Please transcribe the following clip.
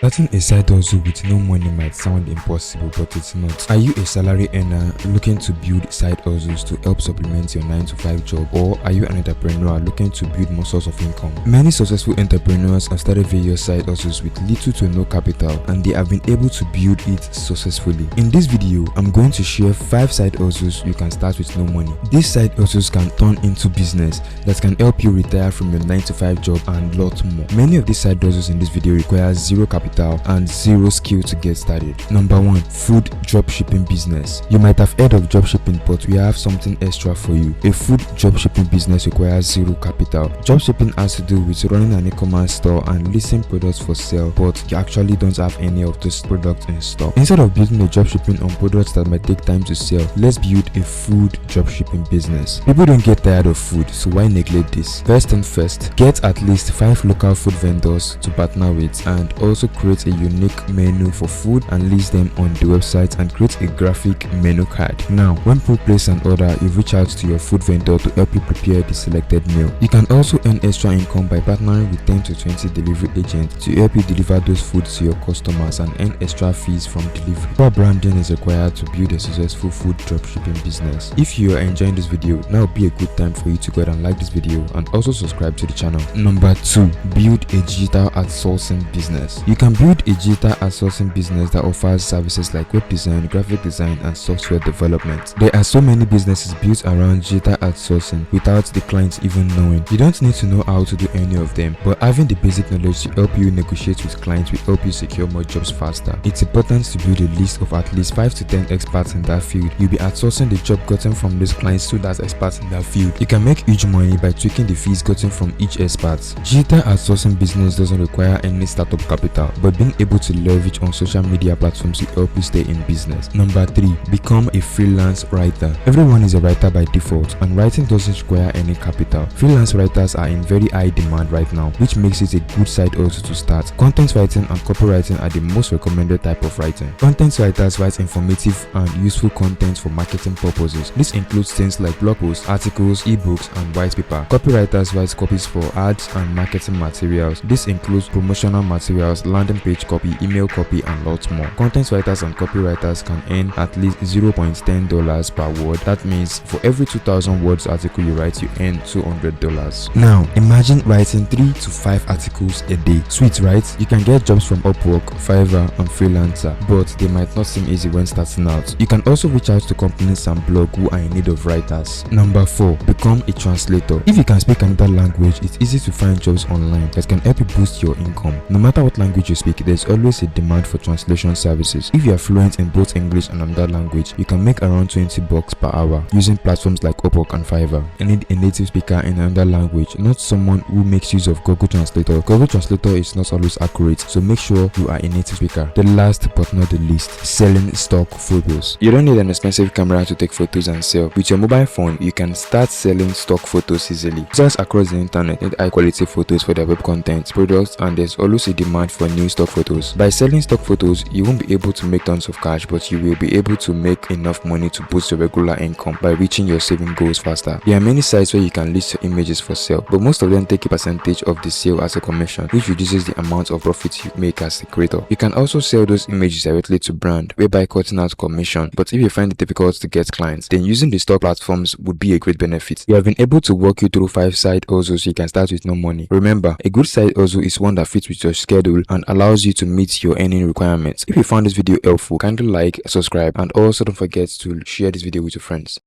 Starting a side hustle with no money might sound impossible, but it's not. Are you a salary earner looking to build side hustles to help supplement your 9-to-5 job, or are you an entrepreneur looking to build more source of income? Many successful entrepreneurs have started various side hustles with little to no capital, and they have been able to build it successfully. In this video, I'm going to share 5 side hustles you can start with no money. These side hustles can turn into business that can help you retire from your 9-to-5 job and lot more. Many of these side hustles in this video require zero capital and zero skill to get started. Number 1. Food dropshipping business. You might have heard of dropshipping, but we have something extra for you. A food dropshipping business requires zero capital. Dropshipping has to do with running an e-commerce store and listing products for sale, but you actually don't have any of those products in stock. Instead of building a dropshipping on products that might take time to sell, let's build a food dropshipping business. People don't get tired of food, so why neglect this? First and first, get at least 5 local food vendors to partner with, and also create a unique menu for food and list them on the website and create a graphic menu card. Now, when people place an order, you reach out to your food vendor to help you prepare the selected meal. You can also earn extra income by partnering with 10 to 20 delivery agents to help you deliver those foods to your customers and earn extra fees from delivery. Proper branding is required to build a successful food dropshipping business. If you are enjoying this video, now would be a good time for you to go ahead and like this video and also subscribe to the channel. Number 2. Build a digital outsourcing business. You can build a digital outsourcing business that offers services like web design, graphic design, and software development. There are so many businesses built around digital outsourcing without the clients even knowing. You don't need to know how to do any of them, but having the basic knowledge to help you negotiate with clients will help you secure more jobs faster. It's important to build a list of at least 5 to 10 experts in that field. You'll be outsourcing the job gotten from these clients to that experts in that field. You can make huge money by tweaking the fees gotten from each expert. Digital outsourcing business doesn't require any startup capital, but being able to leverage on social media platforms will help you stay in business. Number 3. Become a freelance writer. Everyone is a writer by default, and writing doesn't require any capital. Freelance writers are in very high demand right now, which makes it a good side also to start. Content writing and copywriting are the most recommended type of writing. Content writers write informative and useful content for marketing purposes. This includes things like blog posts, articles, ebooks, and white paper. Copywriters write copies for ads and marketing materials. This includes promotional materials, landing page copy, email copy, and lots more. Content writers and copywriters can earn at least $0.10 per word. That means for every 2,000 words article you write, you earn $200. Now, imagine writing 3 to 5 articles a day. Sweet, right? You can get jobs from Upwork, Fiverr, and Freelancer, but they might not seem easy when starting out. You can also reach out to companies and blog who are in need of writers. Number 4. Become a translator. If you can speak another language, it's easy to find jobs online that can help you boost your income. No matter what language you speak, there's always a demand for translation services. If you are fluent in both English and another language, you can make around $20 per hour using platforms like Upwork and Fiverr. You need a native speaker in another language, not someone who makes use of Google Translator. Google Translator is not always accurate, so make sure you are a native speaker. The last but not the least, selling stock photos. You don't need an expensive camera to take photos and sell. With your mobile phone, you can start selling stock photos easily. Users across the internet need high quality photos for their web content, products, and there's always a demand for new stock photos. By selling stock photos, you won't be able to make tons of cash, but you will be able to make enough money to boost your regular income by reaching your saving goals faster. There are many sites where you can list your images for sale, but most of them take a percentage of the sale as a commission, which reduces the amount of profit you make as a creator. You can also sell those images directly to brand, whereby cutting out commission, but if you find it difficult to get clients, then using the stock platforms would be a great benefit. We have been able to walk you through 5 side hustles you can start with no money. Remember, a good side hustle is one that fits with your schedule and allows you to meet your earning requirements. If you found this video helpful, kindly like, subscribe, and also don't forget to share this video with your friends.